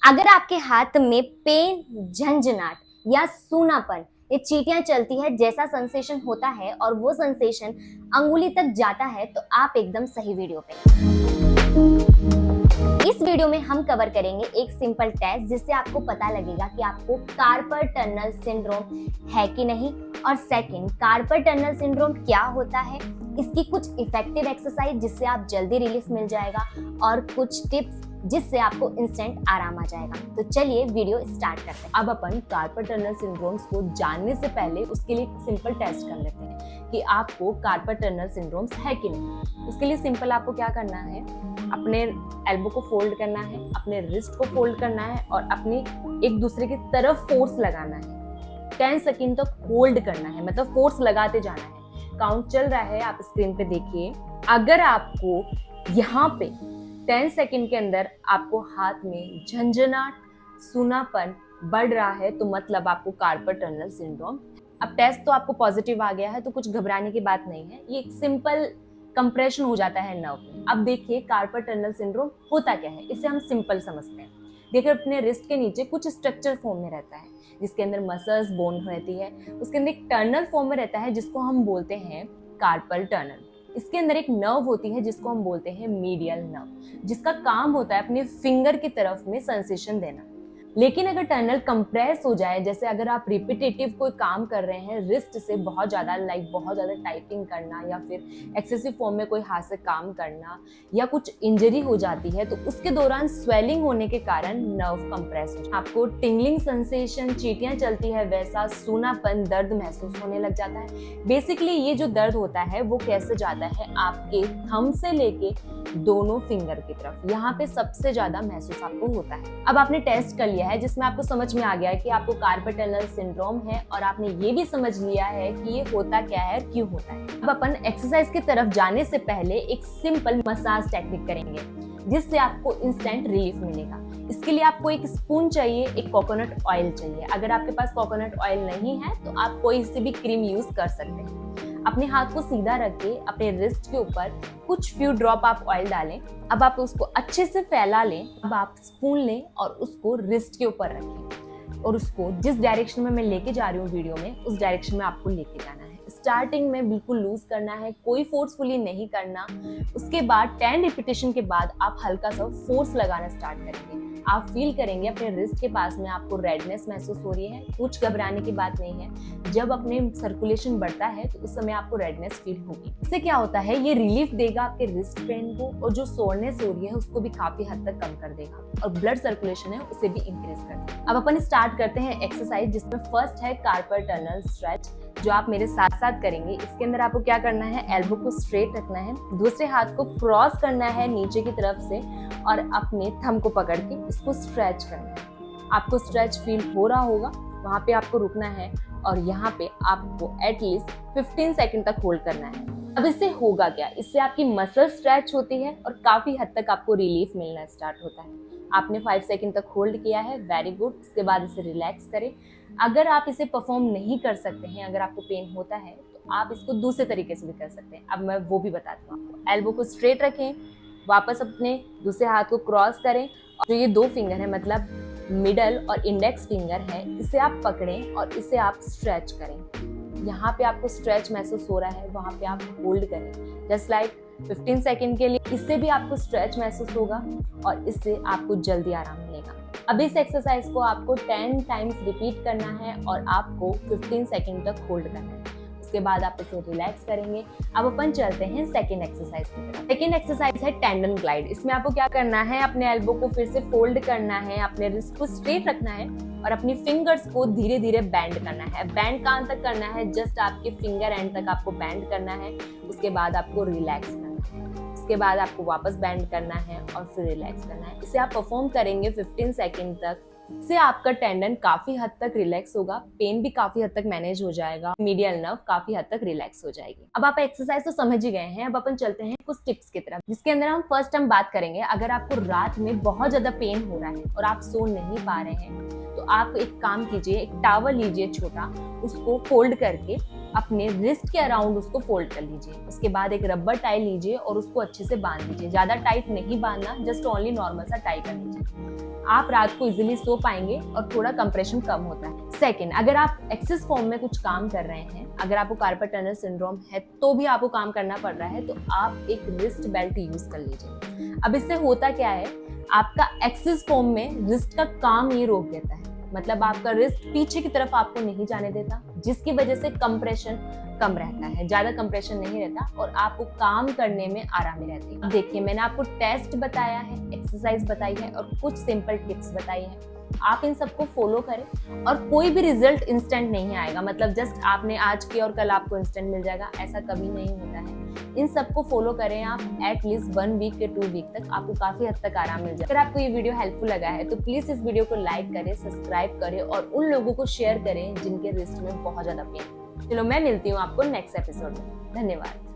अगर आपके हाथ में पेन, झंझनाट या सूनापन, ये चींटियां चलती है जैसा सेंसेशन होता है और वो सेंसेशन अंगुली तक जाता है, तो आप एकदम सही वीडियो पे हैं। इस वीडियो में हम कवर करेंगे एक सिंपल टेस्ट जिससे आपको पता लगेगा कि आपको कार्पल टनल सिंड्रोम है कि नहीं, और सेकंड, कार्पल टनल सिंड्रोम क्या होता है, इसकी कुछ इफेक्टिव एक्सरसाइज जिससे आप जल्दी रिलीफ मिल जाएगा, और कुछ टिप्स जिससे आपको इंस्टेंट आराम आ जाएगा। तो चलिए वीडियो स्टार्ट करते हैं। अब अपन कार्पल टनल सिंड्रोम्स को जानने से पहले उसके लिए एक सिंपल टेस्ट कर लेते हैं कि आपको कार्पल टनल सिंड्रोम्स है कि नहीं। उसके लिए सिंपल आपको क्या करना है, अपने एल्बो को फोल्ड करना है, अपने रिस्ट को फोल्ड करना है और अपनी एक दूसरे की तरफ फोर्स लगाना है। 10 सेकंड तक होल्ड करना है, मतलब फोर्स लगाते जाना है। काउंट चल रहा है, आप स्क्रीन पे देखिए। अगर आपको यहाँ पे 10 सेकंड के अंदर आपको हाथ में झंझनाट, सूनापन बढ़ रहा है तो मतलब आपको कार्पल टनल सिंड्रोम। अब टेस्ट तो आपको पॉजिटिव आ गया है तो कुछ घबराने की बात नहीं है, ये एक सिंपल कंप्रेशन हो जाता है नर्व में। अब देखिए कार्पल टनल सिंड्रोम होता क्या है, इसे हम सिंपल समझते हैं। देखिए अपने रिस्ट के नीचे कुछ स्ट्रक्चर फॉर्म में रहता है जिसके अंदर मसल्स, बोन रहती है। उसके अंदर एक टनल फॉर्म में रहता है जिसको हम बोलते हैं कार्पल टनल। इसके अंदर एक नर्व होती है जिसको हम बोलते हैं मीडियल नर्व, जिसका काम होता है अपने फिंगर की तरफ में सेंसेशन देना। लेकिन अगर टनल कंप्रेस हो जाए, जैसे अगर आप रिपीटेटिव कोई काम कर रहे हैं रिस्ट से बहुत ज़्यादा, बहुत ज़्यादा टाइपिंग करना या फिर एक्सेसिव फॉर्म में कोई हाथ से काम करना या कुछ इंजरी हो जाती है, तो उसके दौरान स्वेलिंग होने के कारण नर्व कंप्रेस हो जाता है। आपको टिंगलिंग सेंसेशन, चींटियां चलती है वैसा, सूनापन, दर्द महसूस होने लग जाता है। बेसिकली ये जो दर्द होता है वो कैसे जाता है, आपके थंब से लेके दोनों फिंगर की तरफ, यहाँ पे सबसे ज्यादा महसूस आपको होता है। अब आपने टेस्ट कर लिया है जिसमें आपको समझ में आ गया है कि आपको कार्पल टनल सिंड्रोम है, और आपने ये भी समझ लिया है कि ये होता क्या है, क्यों होता है। अब अपन एक्सरसाइज की तरफ जाने से पहले एक सिंपल मसाज टेक्निक करेंगे जिससे आपको इंस्टेंट रिलीफ मिलेगा। इसके लिए आपको एक स्पून चाहिए, एक कोकोनट ऑयल चाहिए। अगर आपके पास कोकोनट ऑयल नहीं है तो आप कोई सी भी क्रीम यूज कर सकते हैं। अपने हाथ को सीधा रख के अपने रिस्ट के ऊपर कुछ फ्यू ड्रॉप आप ऑयल डालें। अब आप उसको अच्छे से फैला लें। अब आप स्पून लें और उसको रिस्ट के ऊपर रखें, और उसको जिस डायरेक्शन में मैं लेके जा रही हूँ वीडियो में, उस डायरेक्शन में आपको लेके जाना है। स्टार्टिंग में बिल्कुल लूज करना है, कोई फोर्सफुली नहीं करना। उसके बाद 10 रिपीटेशन के बाद आप हल्का सा फोर्स लगाना स्टार्ट करेंगे। आप फील करेंगे अपने रिस्ट के पास में आपको रेडनेस महसूस हो रही है। कुछ घबराने की बात नहीं है, जब अपने सर्कुलेशन बढ़ता है तो उस समय आपको रेडनेस फील होगी। इससे क्या होता है, ये रिलीफ देगा आपके रिस्ट पेन को, और जो सोरनेस हो रही है उसको भी काफी हद तक कम कर देगा, और ब्लड सर्कुलेशन है उसे भी इंक्रीज कर देगा। अब अपन स्टार्ट करते हैं एक्सरसाइज, जिसमें फर्स्ट है कार्पल टनल स्ट्रेच, जो आप मेरे साथ साथ करेंगे। इसके अंदर आपको क्या करना है, एल्बो को स्ट्रेट रखना है, दूसरे हाथ को क्रॉस करना है नीचे की तरफ से, और अपने थंब को पकड़ के इसको स्ट्रेच करना है। आपको स्ट्रेच फील हो रहा होगा, वहां पे आपको रुकना है, और यहाँ पे आपको एटलीस्ट 15 सेकंड तक होल्ड करना है। अब इससे होगा क्या, इससे आपकी मसल स्ट्रेच होती है और काफी हद तक आपको रिलीफ मिलना स्टार्ट होता है। आपने 5 सेकंड तक होल्ड किया है, वेरी गुड। इसके बाद इसे रिलैक्स करें। अगर आप इसे परफॉर्म नहीं कर सकते हैं, अगर आपको पेन होता है, तो आप इसको दूसरे तरीके से भी कर सकते हैं। अब मैं वो भी बताती हूँ आपको। एल्बो को स्ट्रेट रखें, वापस अपने दूसरे हाथ को क्रॉस करें, और जो ये 2 फिंगर है, मतलब मिडल और इंडेक्स फिंगर है, इसे आप पकड़ें और इसे आप स्ट्रेच करें। यहाँ पे आपको स्ट्रेच महसूस हो रहा है, वहाँ पे आप होल्ड करें जस्ट लाइक 15 सेकंड के लिए। इससे भी आपको स्ट्रेच महसूस होगा और इससे आपको जल्दी आराम मिलेगा। अब इस एक्सरसाइज को आपको 10 टाइम्स रिपीट करना है और आपको 15 सेकंड तक होल्ड करना है। उसके बाद आप इसे रिलैक्स करेंगे। अब अपन चलते हैं सेकंड एक्सरसाइज की तरफ। सेकंड एक्सरसाइज है टेंडन ग्लाइड। इसमें आपको क्या करना है, अपने एल्बो को फिर से फोल्ड करना है, अपने रिस्ट को स्ट्रेट रखना है और अपनी फिंगर्स को धीरे धीरे बैंड करना है। बैंड कहाँ तक करना है, जस्ट आपके फिंगर एंड तक आपको बैंड करना है। उसके बाद आपको रिलैक्स करना है। उसके बाद आपको वापस बैंड करना है और फिर रिलैक्स करना है। इसे आप परफॉर्म करेंगे 15 सेकंड तक। इससे आपका टेंडन काफी हद तक रिलैक्स होगा, पेन भी काफी हद तक मैनेज हो जाएगा, मीडियल नर्व काफी हद तक रिलैक्स हो जाएगी। अब आप एक्सरसाइज तो समझ ही गए हैं, अब अपन चलते हैं कुछ टिप्स की तरफ, जिसके अंदर हम फर्स्ट बात करेंगे। अगर आपको रात में बहुत ज्यादा पेन हो रहा है और आप सो नहीं पा रहे हैं, तो आप एक काम कीजिए, एक टॉवल लीजिए छोटा, उसको फोल्ड करके अपने रिस्ट के अराउंड उसको फोल्ड कर लीजिए। उसके बाद एक रबर टाई लीजिए और उसको अच्छे से बांध लीजिए। ज्यादा टाइट नहीं बांधना, जस्ट ओनली नॉर्मल सा टाई कर लीजिए। आप रात को इजीली सो पाएंगे और थोड़ा कंप्रेशन कम होता है। सेकंड, अगर आप एक्सेस फॉर्म में कुछ काम कर रहे हैं, अगर आपको कार्पल टनल सिंड्रोम है तो भी आपको काम करना पड़ रहा है, तो आप एक रिस्ट बेल्ट यूज कर लीजिए। अब इससे होता क्या है, आपका एक्सेस फॉर्म में रिस्ट का काम ये रोक देता है, मतलब आपका रिस्ट पीछे की तरफ आपको नहीं जाने देता, जिसकी वजह से कंप्रेशन कम रहता है, ज्यादा कंप्रेशन नहीं रहता और आपको काम करने में आरामी रहती है। देखिए, मैंने आपको टेस्ट बताया है, एक्सरसाइज बताई है और कुछ सिंपल टिप्स बताई है। आप इन सबको फॉलो करें और कोई भी रिजल्ट इंस्टेंट नहीं आएगा, मतलब जस्ट आपने आज किया और कल आपको इंस्टेंट मिल जाएगा, ऐसा कभी नहीं होता है। इन सबको फॉलो करें आप, एटलीस्ट 1 वीक के 2 वीक तक आपको काफी हद तक आराम मिल जाएगा। अगर आपको ये वीडियो हेल्पफुल लगा है तो प्लीज इस वीडियो को लाइक करें, सब्सक्राइब करें और उन लोगों को शेयर करें जिनके रिस्ट में बहुत ज्यादा पेन। चलो, मैं मिलती हूँ आपको नेक्स्ट एपिसोड में। धन्यवाद।